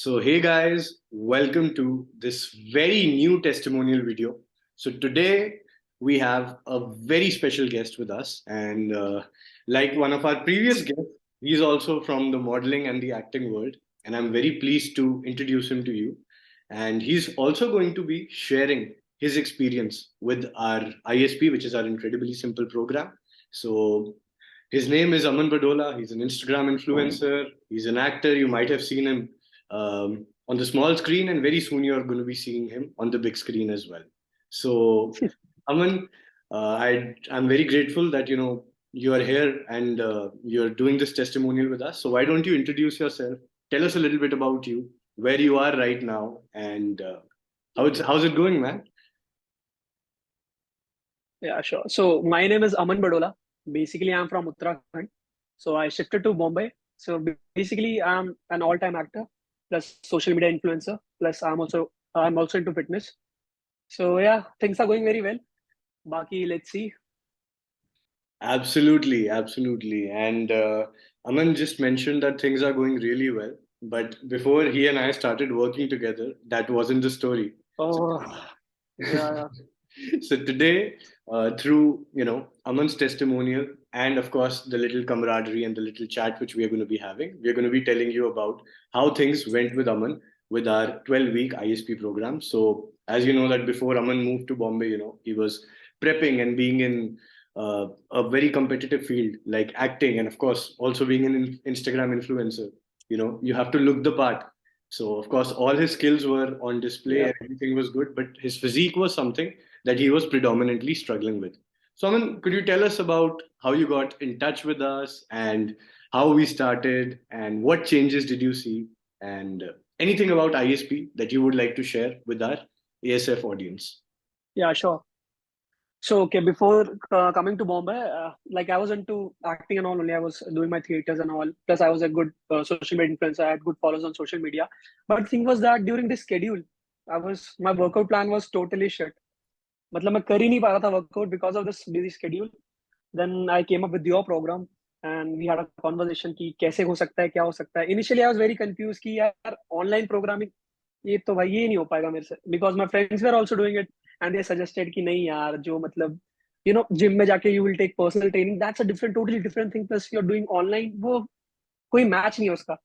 So, hey guys, welcome to this very new testimonial video. So, today we have a very special guest with us, and like one of our previous guests, he's also from the modeling and the acting world, and I'm very pleased to introduce him to you. And he's also going to be sharing his experience with our ISP, which is our incredibly simple program. So, his name is Aman Badola. He's an Instagram influencer. He's an actor. You might have seen him on the small screen, and very soon you're going to be seeing him on the big screen as well. So, Aman, I'm very grateful that you are here and you're doing this testimonial with us. So, why don't you introduce yourself? Tell us a little bit about you, where you are right now, and how's it going, man? Yeah, sure. So my name is Aman Badola. Basically, I'm from Uttarakhand. So I shifted to Bombay. So basically, I'm an all-time actor plus social media influencer. Plus, I'm also into fitness. So yeah, things are going very well. Baki, let's see. Absolutely, absolutely. And Aman just mentioned that things are going really well. But before he and I started working together, that wasn't the story. So, Oh, yeah, so today, through Aman's testimonial and of course the little camaraderie and the little chat which we are going to be having, we are going to be telling you about how things went with Aman with our 12-week ISP program. So as you know that before Aman moved to Bombay, he was prepping and being in a very competitive field like acting, and of course also being an Instagram influencer. You have to look the part. So of course all his skills were on display yeah. and everything was good, but his physique was something that he was predominantly struggling with. So Aman, could you tell us about how you got in touch with us and how we started and what changes did you see, and anything about ISP that you would like to share with our ASF audience? Yeah, sure. So okay, before coming to Bombay, like I was into acting and all. Only I was doing my theaters and all. Plus, I was a good social media influencer. I had good followers on social media. But thing was that during this schedule, my workout plan was totally shit. मतलब मैं कर ही नहीं पा रहा था workout because of this busy schedule. Then I came up with your program and we had a conversation कि कैसे हो सकता है, क्या हो सकता है. Initially I was very confused कि यार online programming ये तो भाई ये नहीं हो पाएगा मेरे से, because my friends were also doing it and they suggested कि नहीं यार जो मतलब जिम में जाके you will take personal training, that's a totally different thing, plus you're doing online, वो कोई मैच नहीं है उसका.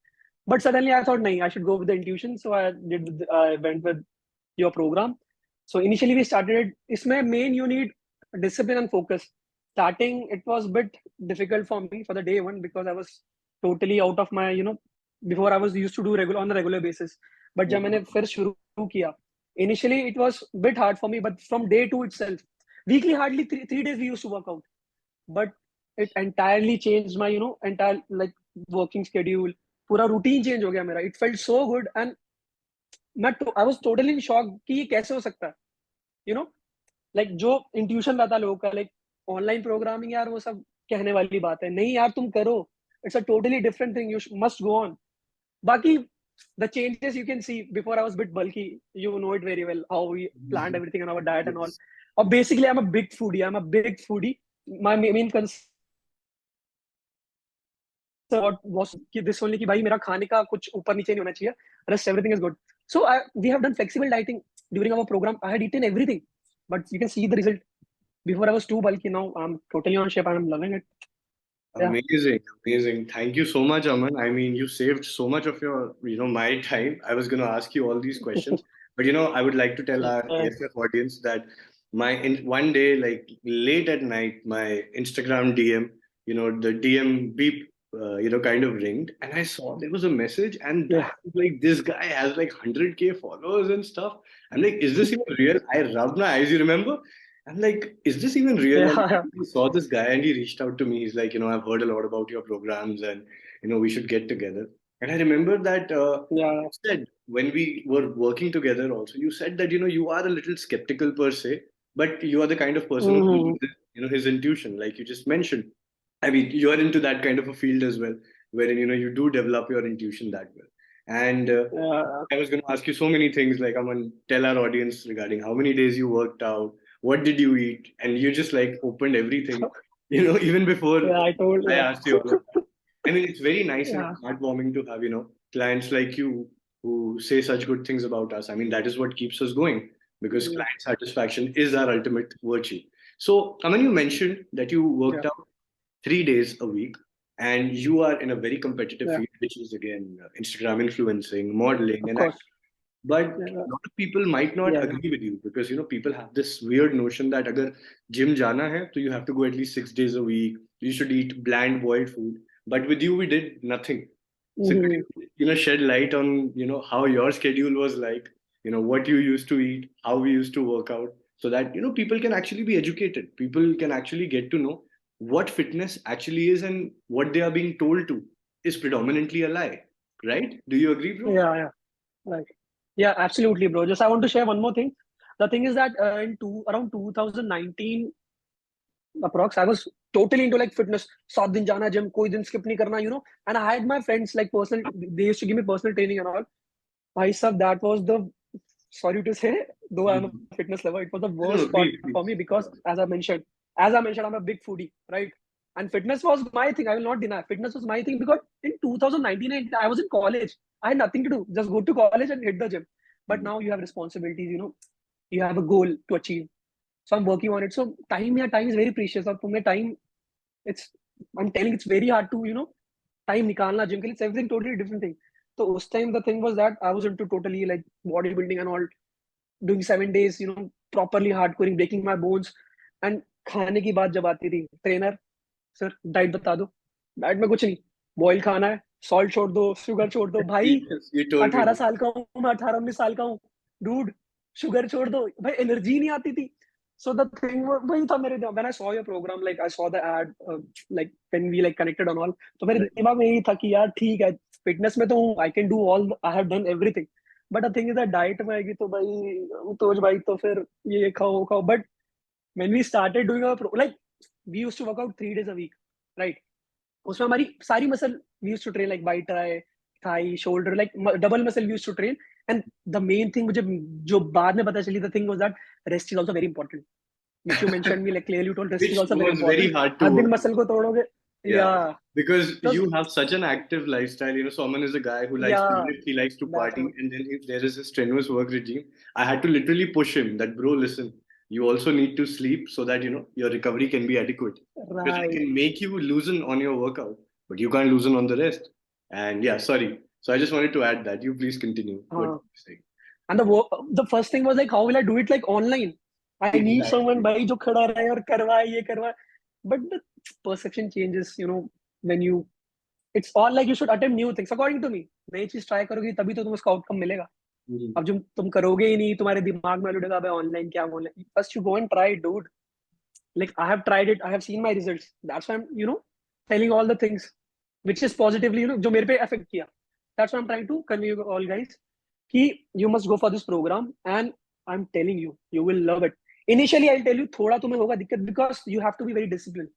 But suddenly I thought nahi, I should go with the intuition, so I went with your program. So initially we started it. इसमें main you need discipline and focus. Starting it was a bit difficult for me for the day one because I was totally out of my before I was used to do regular on a regular basis. But जब मैंने फिर शुरू किया, initially it was a bit hard for me. But from day two itself, weekly hardly three days we used to work out. But it entirely changed my entire like working schedule. पूरा routine change हो गया मेरा. It felt so good and I was totally in shock कि ये कैसे हो सकता है. यू नो लाइक जो इंट्यूशन रहता है लोगों का, लाइक ऑनलाइन प्रोग्रामिंग यार वो सब कहने वाली बात है. नहीं यार तुम करो. It's a totally different thing. You must go on. बाकी the changes you can see, before I was a bit bulky, you know it very well how we planned everything on our diet and all. Yes. Or basically I'm a big foodie. My main concern was कि this only कि भाई मेरा खाने का कुछ ऊपर नीचे नहीं होना चाहिए. Rest everything is good. So we have done flexible dieting during our program. I had eaten everything, but you can see the result. Before I was too bulky. Now I'm totally on shape and I'm loving it. Yeah. Amazing, amazing. Thank you so much, Aman. I mean, you saved so much of your, my time. I was going to ask you all these questions, but I would like to tell our Yeah. ASF audience that one day, like late at night, my Instagram DM, the DM beep, kind of ringed, and I saw there was a message, and Yeah. that like this guy has like 100K followers and stuff. I'm like, is this even real? I rubbed my eyes. You remember? I'm like, is this even real? And Yeah. I saw this guy and he reached out to me. He's like, I've heard a lot about your programs and, we should get together. And I remember that Yeah. you said when we were working together also, you said that, you are a little skeptical per se, but you are the kind of person who Mhm. uses, his intuition, like you just mentioned. I mean, you're into that kind of a field as well, wherein, you do develop your intuition that well. And Yeah. I was going to ask you so many things, like, I'm going to tell our audience regarding how many days you worked out, what did you eat, and you just like opened everything, even before Yeah. I told. I Yeah. asked you all of that. I mean, it's very nice and Yeah. heartwarming to have, clients like you who say such good things about us. I mean, that is what keeps us going because client satisfaction is our ultimate virtue. So, Aman, you mentioned that you worked Yeah. out 3 days a week and you are in a very competitive Yeah. field, which is again Instagram influencing, modeling, Of and course. but Yeah. a lot of people might not Yeah. agree with you because people have this weird notion that agar gym jana hai, so you have to go at least 6 days a week. You should eat bland boiled food. But with you, we did nothing. So could Mhm. you shed light on how your schedule was like, what you used to eat, how we used to work out, so that people can actually be educated. People can actually get to know what fitness actually is and what they are being told to is predominantly a lie. Right? Do you agree, bro? Yeah. Yeah. Right. Yeah, absolutely, bro. Just I want to share one more thing. The thing is that around 2019 approx, I was totally into like fitness. 7 दिन जाना gym, कोई दिन skip नहीं करना, And I had my friends like personal. They used to give me personal training and all. Bhai sab, that was the, sorry to say, though I'm a Mhm. fitness lover, it was the No, no, worst part please, for me please. because as I mentioned, I'm a big foodie, right? And fitness was my thing. I will not deny. Fitness was my thing because in 2019 I was in college. I had nothing to do. Just go to college and hit the gym. But Mhm. now you have responsibilities. You have a goal to achieve. So I'm working on it. So time is very precious. और तुम्हें time, it's, I'm telling, it's very hard to time निकालना gym के लिए. It's everything totally different thing. So उस time the thing was that I was into totally like bodybuilding and all, doing 7 days, properly hardcore, breaking my bones. And खाने की बात जब आती थी, trainer, सर डाइट बता दो. डाइट में कुछ नहीं, बॉयल खाना है, सॉल्ट छोड़ दो, शुगर छोड़ दो. भाई Yes, you told me 18 this. साल का हूँ मैं, 18-19 साल का हूँ, डूड. शुगर छोड़ दो भाई, एनर्जी नहीं आती थी. So the thing वही था मेरे दिमाग. When I saw your program, like I saw the ad, like when we like connected on all, तो मेरे Right. दिमाग में यही था कि यार ठीक है, फिटनेस में तो हूँ, I can do all, I have done everything. But the thing is that diet में आएगी तो भाई तो भाई तो फिर ये खाओ वो खाओ. But when we started doing our like we used to work out 3 days a week, right? उसमें हमारी सारी muscle, we used to train like bi tri, thigh, shoulder, like double muscle we used to train. And the main thing मुझे जो बाद में पता चली, the thing was that rest is also very important, which you mentioned me, like clearly you told rest is Which also very was very important. hard her to दिन work. Muscle को तोड़ोगे. Yeah, Yeah, because just you have such an active lifestyle. Someone is a guy who likes to yeah, lift, he likes to that's party, what. and then if there is a strenuous work regime, I had to literally push him that, bro, listen, you also need to sleep so that your recovery can be adequate. Because I Right. can make you loosen on your workout, but you can't loosen on the rest. And yeah, sorry. So I just wanted to add that. You please continue what हाँ. you're saying. And the first thing was like, how will I do it like online? I need someone Exactly. भाई जो खड़ा रहे और करवाए ये करवाए. But the perception changes, when you, it's all like you should attempt new things according to me. नई चीज ट्राई करोगी तभी तो तुम्हें उसका आउटकम मिलेगा. Mhm. अब जो तुम करोगे ही नहीं, तुम्हारे दिमाग में लुटेगा भाई ऑनलाइन क्या बोले. First you go and try, dude. Like I have tried it, I have seen my results. That's why I'm telling all the things which is positively, जो मेरे पे affect किया. That's why I'm trying to convey you all guys कि you must go for this program. And I'm telling you, you will love it. Initially I'll tell you थोड़ा तुम्हें होगा दिक्कत because you have to be very disciplined.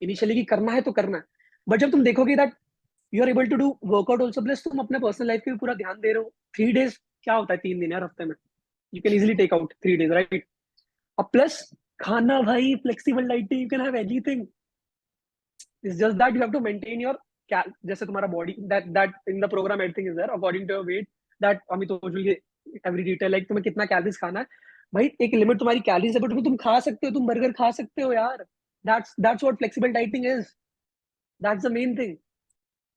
Initially कि करना है तो करना है. But जब तुम देखोगे that you are able to do workout also, plus तुम अपने personal life पे भी पूरा ध्यान दे रहे हो. 3 days क्या होता है, 3 दिन यार हफ्ते में. You can easily take out 3 days, right? अब प्लस खाना भाई, flexible dieting, you can have anything. It's just that you have to maintain your, जैसे तुम्हारा body, that in the program everything is there according to your weight. That Amit will every detail, like तुम्हें कितना calories खाना है. भाई एक limit तुम्हारी calories है, बट तुम खा सकते हो, तुम बर्गर खा सकते हो यार. That's what flexible dieting is. That's the main thing.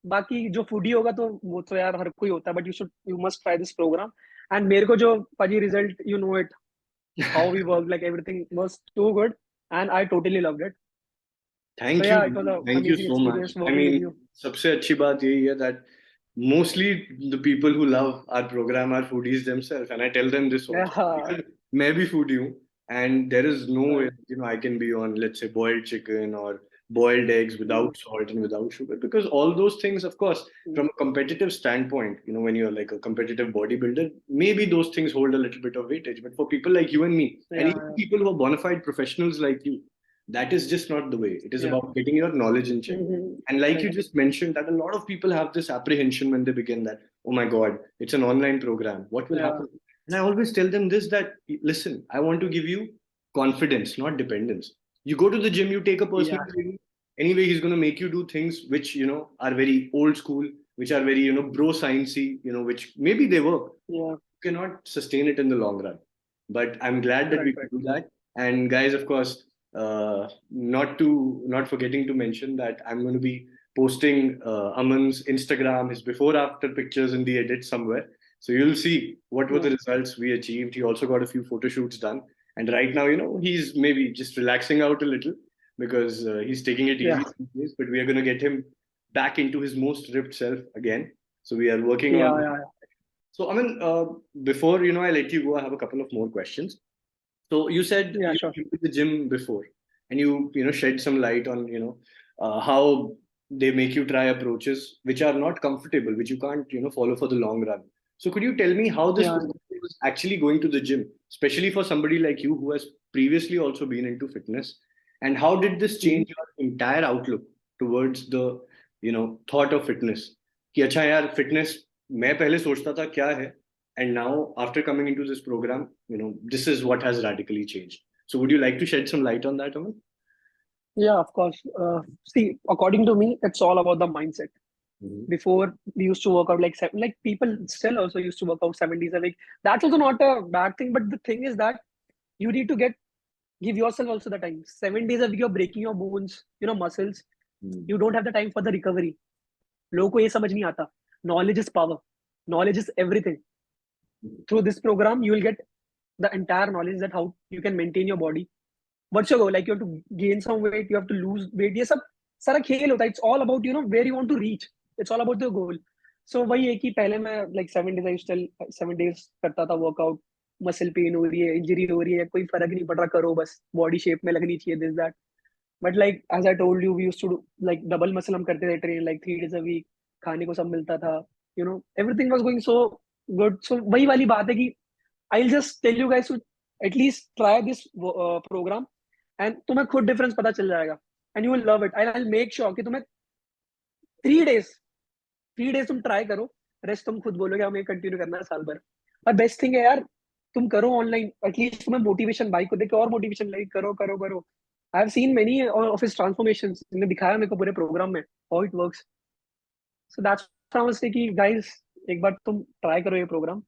बाकी जो फूडी होगा तो वो तो यार हर कोई होता है, but you must try this programme. And मेरे को जो पाजी result, you know it, how we worked, like everything was too good, and I totally loved it. So Thank you. yeah, it was an Thank you amazing so much. experience I working with mean, you. सबसे अच्छी बात यही है that mostly the people who love our program are foodies themselves, and I tell them this also. Yeah, Because मैं भी foodie हूँ, and there is no way right. I can be on, let's say, boiled chicken or boiled eggs Mm, without salt and without sugar, because all those things, of course, mm, from a competitive standpoint, when you're like a competitive bodybuilder, maybe those things hold a little bit of weightage. But for people like you and me, and even yeah, people who are bona fide professionals like you, that is just not the way. It is yeah. about getting your knowledge in check. And like you Right. just mentioned, that a lot of people have this apprehension when they begin that, oh my God, it's an online program. What will Yeah, happen? And I always tell them this that, listen, I want to give you confidence, not dependence. You go to the gym, you take a personal yeah, training. Anyway, he's going to make you do things which, are very old school. which are very, bro sciencey, which maybe they work, Yeah. cannot sustain it in the long run. But I'm glad that we Right. do that. And guys, of course, not forgetting to mention that I'm going to be posting Aman's Instagram, his before after pictures in the edit somewhere. So you'll see what were Yeah. the results we achieved. He also got a few photo shoots done. And right now, he's maybe just relaxing out a little because he's taking it Yeah. easy these days. But we are going to get him back into his most ripped self again. So we are working Yeah. on. Yeah. So, Aman, before I let you go, I have a couple of more questions. So you said Yeah. you Sure. went to the gym before, and you shed some light on how they make you try approaches which are not comfortable, which you can't follow for the long run. So could you tell me how this Yeah. process was actually going to the gym, especially for somebody like you who has previously also been into fitness, and how did this Mhm. change your entire outlook towards the thought of fitness? कि अच्छा यार fitness मैं पहले सोचता था क्या है, and now after coming into this program, this is what has radically changed. So would you like to shed some light on that, Aman? Yeah. Of course. See, according to me, it's all about the mindset. Mhm. Before we used to work out like seven, like people still also used to work out 7 days a week. That's also not a bad thing. But the thing is that you need to give yourself also the time. 7 days a week, you're breaking your bones, muscles. Mhm. You don't have the time for the recovery. लोगों को ये समझ नहीं आता. Knowledge is power. Knowledge is everything. Through this program, you will get the entire knowledge that how you can maintain your body. What's your goal? Like you have to gain some weight, you have to lose weight. ये सब सारा खेल होता है. It's all about where you want to reach. It's all about the goal. So वही है कि पहले मैं like 7 days I still 7 days करता था workout. मसल पेन हो रही है, इंजरी हो रही है, कोई फर्क नहीं पड़ रहा, करो बस, बॉडी शेप में लगनी चाहिए, this that. But like as I told you, we used to do like double muscle हम करते थे train, like 3 days a week. खाने को सब मिलता था, everything was going so good. So वही वाली बात है कि I will just tell you guys to at least try this programme, and तुम्हें खुद डिफरेंस पता चल जाएगा, and you will love it. I will make sure कि तुम्हें 3 days 3 days तुम ट्राई करो, रेस्ट तुम खुद बोलोगे हमें कंटिन्यू करना है साल भर. और बेस्ट थिंग है यार, तुम करो ऑनलाइन, एटलीस्ट तुम्हें मोटिवेशन, भाई को देख के और मोटिवेशन लगे, करो करो करो. I have seen many office transformations, ने दिखाया मेरे को पूरे प्रोग्राम में how it works. So that's why I से कि गाइस, एक बार तुम ट्राई करो ये प्रोग्राम,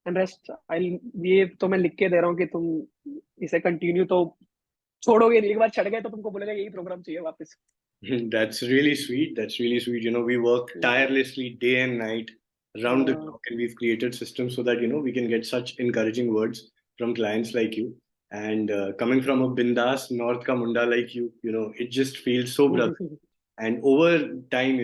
एंड रेस्ट आई, ये तो मैं लिख के दे रहा हूँ कि तुम इसे कंटिन्यू तो छोड़ोगे नहीं. एक बार चढ़ गए तो तुमको बोलेगा यही प्रोग्राम चाहिए वापस. That's really sweet. That's really sweet. We work tirelessly day and night around the clock, and we've created systems so that we can get such encouraging words from clients like you. And coming from a bindas North ka munda like you, it just feels so brother. And over time,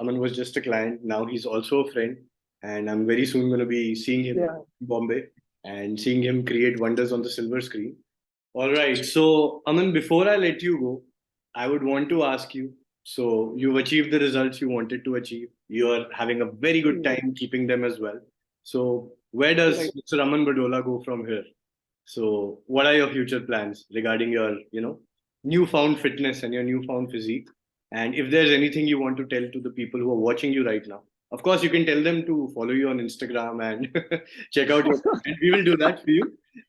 Aman was just a client. Now he's also a friend, and I'm very soon going to be seeing him Yeah. in Bombay and seeing him create wonders on the silver screen. All right. So, Aman, before I let you go, I would want to ask you. So, you've achieved the results you wanted to achieve. You're having a very good Yeah. time keeping them as well. So, where does Right. Mr. Aman Badola go from here? So, what are your future plans regarding your, newfound fitness and your newfound physique? And if there's anything you want to tell to the people who are watching you right now, of course, you can tell them to follow you on Instagram and check out your content. We will do that for you.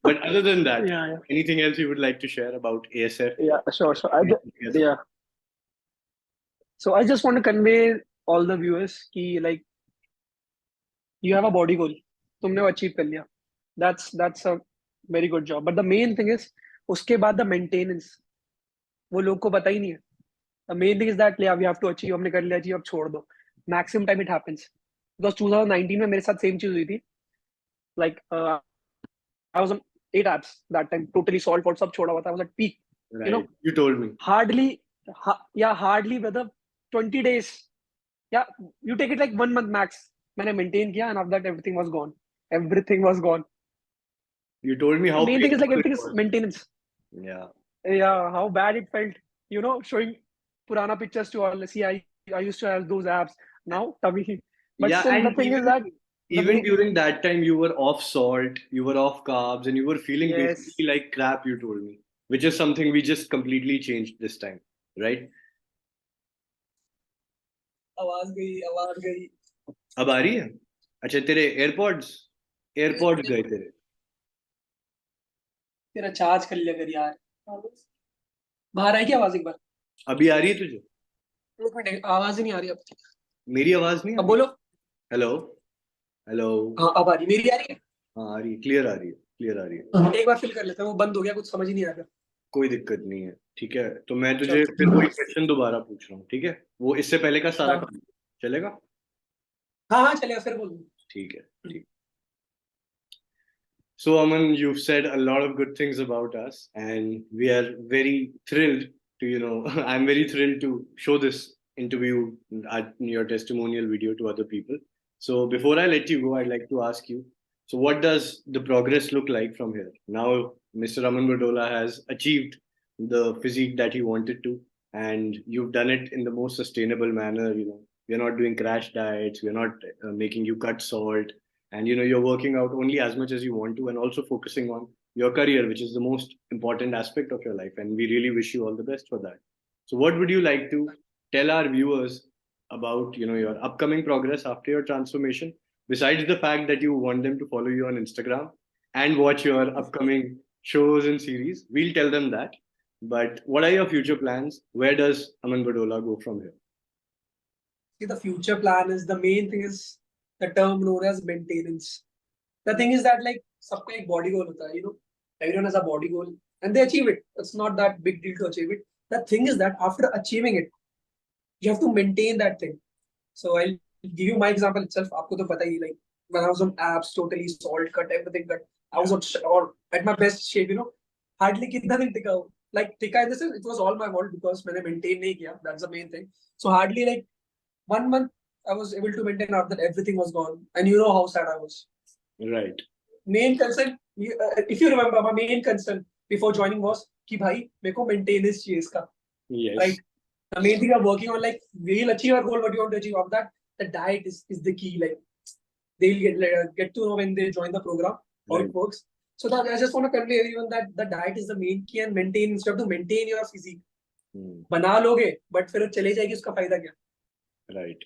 But other than that, Yeah. anything else you would like to share about ASF? Yeah. Sure. Sure. Together? Yeah. So I just want to convey all the viewers कि like you have a body goal, तुमने वो achieve कर लिया. That's a very good job. But the main thing is उसके बाद the maintenance, वो लोग को पता ही नहीं है. The main thing is that yeah, we have to achieve, हमने कर लिया achieve, अब छोड़ दो. Maximum time it happens. Because 2019 में मेरे साथ same चीज हुई थी. Like I was on 8 apps that time, totally salt सब छोड़ा हुआ था. I was at peak. Right. You told me. Hardly whether 20 days. Yeah, you take it like 1 month max. मैंने maintain किया, and after that everything was gone. Everything was gone. You told me The how main thing is like painful it everything is was. maintenance. Yeah. Yeah, how bad it felt. Showing purana pictures to all. See, I used to have those apps. Now, tummy. But Yeah, still, the and thing is that the even main, during that time, you were off salt, you were off carbs, and you were feeling yes. basically like crap. You told me, which is something we just completely changed this time, right? आवाज गई, आवाज गई. अब आ रही है? अच्छा तेरे AirPods AirPods गए तेरे. तेरा चार्ज कर लिया कर यार. बाहर आई क्या आवाज एक बार? अभी आ रही है तुझे? एक मिनट, आवाज ही नहीं आ रही अब. मेरी आवाज नहीं आ अब रही? बोलो। हेलो। हेलो। हाँ अब आ रही, मेरी आ रही हाँ, आ रही है, क्लियर आ रही है, क्लियर आ रही है। है। एक बार फिल कर लेते हैं, वो बंद हो गया, कुछ समझ ही नहीं आ रहा। कोई दिक्कत नहीं है, ठीक है। तो मैं चल। तुझे फिर वही क्वेश्चन दोबारा पूछ रहा हूँ, ठीक है? वो इससे पहले का सारा हाँ काम चलेगा? हाँ हाँ, चलेगा, फिर बोलो। ठीक है, ठीक। So, Aman, you've said a lot of good things about us, and we are very thrilled I'm very thrilled to show this interview at your testimonial video to other people. So, before I let you go, I'd like to ask you, so what does the progress look like from here? Now, Mr. Aman Badola has achieved the physique that he wanted to, and you've done it in the most sustainable manner. We're not doing crash diets, we're not making you cut salt, and you're working out only as much as you want to, and also focusing on your career, which is the most important aspect of your life, and we really wish you all the best for that. So what would you like to tell our viewers about your upcoming progress after your transformation, besides the fact that you want them to follow you on Instagram and watch your upcoming shows and series? We'll tell them that, but what are your future plans? Where does Aman Badola go from here? See, the future plan is, the main thing is the term known as maintenance. The thing is that like सबका एक body goal होता है, everyone has a body goal and they achieve it. It's not that big deal to achieve it. The thing is that after achieving it, you have to maintain that thing. So I'll give you my example itself. आपको तो पता ही, like when I was on abs, totally salt cut, everything cut. I was Yeah. or at my best shape. Hardly कितना दिन टिका हूँ. Like टिका in the sense, it was all my fault because मैंने maintain नहीं किया. That's the main thing. So hardly like 1 month I was able to maintain after that everything was gone. And you know how sad I was. Right. Main concern, if you remember, my main concern before joining was कि भाई मेरे को maintenance चाहिए इसका. Yes. Right? The main thing I'm working on, like we'll achieve our goal, what you want to achieve. Of that, the diet is the key. Like they'll get to know when they join the program how Right. it works. So that I just want to convey everyone that the diet is the main key, and maintain, you have to maintain your physique. Hmm. बना लोगे but फिर चले जाएगी, उसका फायदा क्या? Right.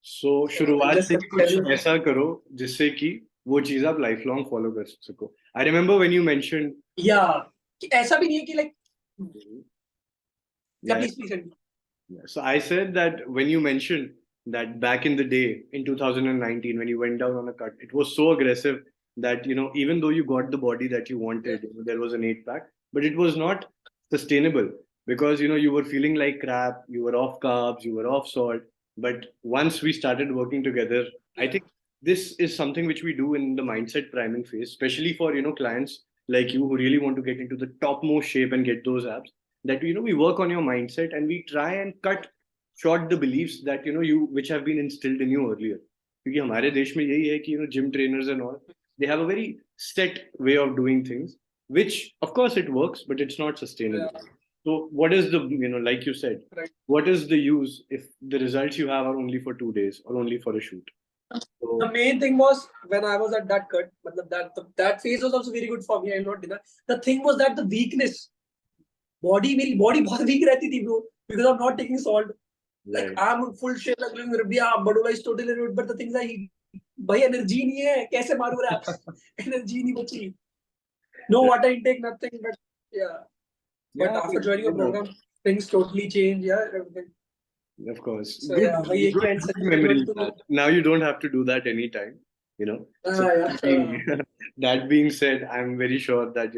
सो So I'll शुरुआत just से ही tell कुछ you. ऐसा करो जिससे कि वो चीज आप लाइफ लॉन्ग फॉलो कर सको. I remember when you mentioned. Yeah, कि ऐसा भी नहीं है कि like, yeah, Yeah, please please. yeah. So I said that when you mentioned that back in the day in 2019 when you went down on a cut, it was so aggressive that even though you got the body that you Yeah. wanted, there was an 8 pack, but it was not sustainable because you were feeling like crap, you were off carbs, you were off salt. But once we started working together, I Yeah. think this is something which we do in the mindset priming phase, especially for clients like you who really want to get into the topmost shape and get those abs, that we work on your mindset and we try and cut short the beliefs that you which have been instilled in you earlier. क्योंकि हमारे देश में यही है कि gym trainers and all, they have a very set way of doing things, which of course it works, but it's not Yeah. sustainable. So what is the, like you said, Right. what is the use if the results you have are only for 2 days or only for a shoot? So The main thing was when I was at that cut, that phase was also very good for me. I'll not deny. The thing was that the weakness, मेरी body बहुत weak रहती थी bro, because I'm not taking salt. Like right. I'm in full shape, like yeah, Badola is totally rude, but the things I eat, भाई energy नहीं है, कैसे मारूँ reps? Energy नहीं बची. No Right. water intake, nothing. But yeah, but Yeah, I after mean, joining a program, things totally change. Yeah, everything. of course. So Good, yeah, वही है कि good, and good second memories. everyone to. Now you don't have to do that anytime, So Yeah. that being said, I'm very sure that,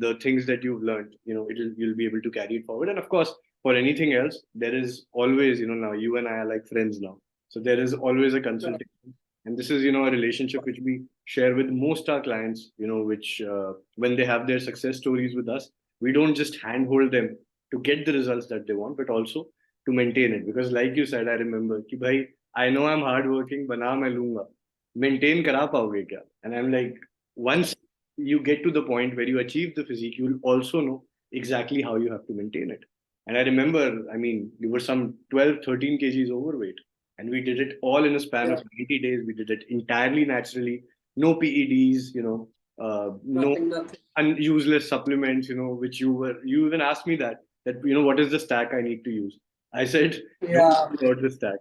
the things that you've learned, you'll be able to carry it forward. And of course, for anything else, there is always, now you and I are like friends now. So there is always a consultation. And this is, a relationship which we share with most our clients, which when they have their success stories with us, we don't just handhold them to get the results that they want, but also to maintain it. Because like you said, I remember कि भाई, I know I'm hardworking, बना मैं लूंगा, maintain करा पाओगे क्या? And I'm like, once you get to the point where you achieve the physique, you'll also know exactly how you have to maintain it. And I remember, I mean, you were some 12, 13 kgs overweight, and we did it all in a span Yeah, of 90 days. We did it entirely naturally, no PEDs, no nothing. useless supplements, which you even asked me that what is the stack I need to use. I said, don't Yeah. worry about the stack,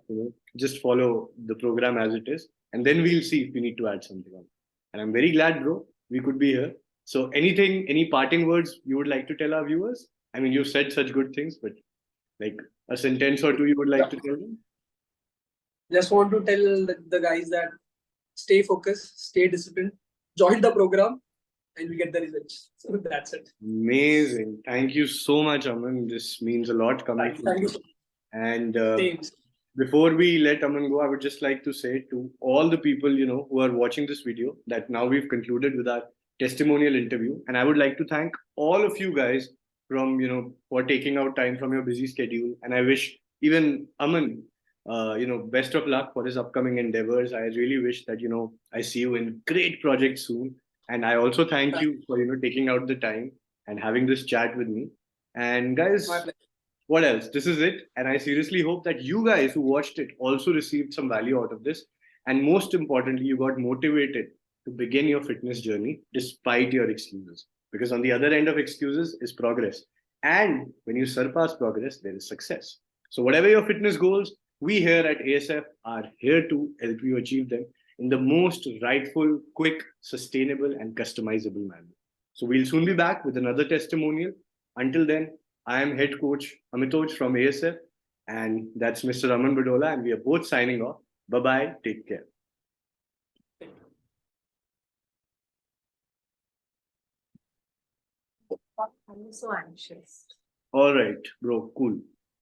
just follow the program as it is, and then we'll see if we need to add something on. And I'm very glad, bro, we could be here. So anything, any parting words you would like to tell our viewers? I mean, you've said such good things, but like a sentence or two you would like to tell them? Just want to tell the guys that stay focused, stay disciplined, join the program, and we get the results. So that's it. Amazing. Thank you so much, Aman. This means a lot coming from Thank you. you. And Same. before we let Aman go, I would just like to say to all the people, who are watching this video that now we've concluded with our testimonial interview. And I would like to thank all of you guys from, for taking out time from your busy schedule. And I wish even Aman, best of luck for his upcoming endeavors. I really wish that, I see you in great projects soon. And I also thank you for, taking out the time and having this chat with me. And guys, My pleasure. what else? This is it. And I seriously hope that you guys who watched it also received some value out of this. And most importantly, you got motivated to begin your fitness journey despite your excuses. Because on the other end of excuses is progress. And when you surpass progress, there is success. So, whatever your fitness goals, we here at ASF are here to help you achieve them in the most rightful, quick, sustainable, and customizable manner. So, we'll soon be back with another testimonial. Until then, I am head coach Amitoj from ASF, and that's Mr. Aman Badola, and we are both signing off. Bye bye. Take care. I'm so anxious. All right, bro. Cool.